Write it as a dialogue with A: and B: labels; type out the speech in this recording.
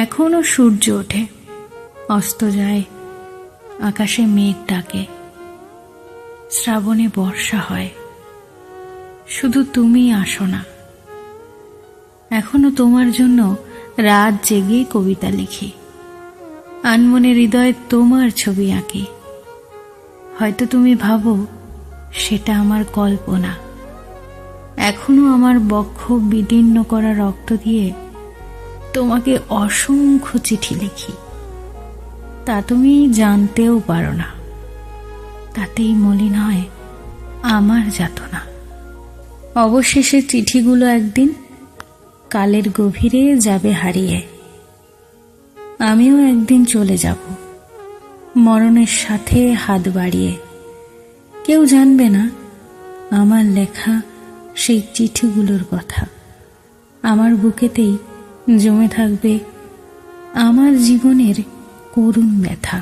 A: এখনো সূর্য ওঠে, অস্ত যায়, আকাশে মেঘ ডাকে, শ্রাবণে বর্ষা হয়, শুধু তুমি আসো না। এখনো তোমার জন্য রাত জেগে কবিতা লিখি, আনমনে হৃদয়ে তোমার ছবি আঁকি। হয়তো তুমি ভাবো সেটা আমার কল্পনা। এখনো আমার বক্ষ বিদীর্ণ করা রক্ত দিয়ে তোমাকে অসংখ্য চিঠি লিখি। তা তুমি জানতেও পারো না, তাতেই মলিন হয় আমার যাতনা। অবশেষে চিঠিগুলো একদিন কালের গভীরে যাবে হারিয়ে। আমিও একদিন চলে যাব মরণের সাথে হাত বাড়িয়ে। কেউ জানবে না আমার লেখা সেই চিঠিগুলোর কথা। আমার বুকেতেই জমে থাকবে আমার জীবনের করুণ ব্যথা।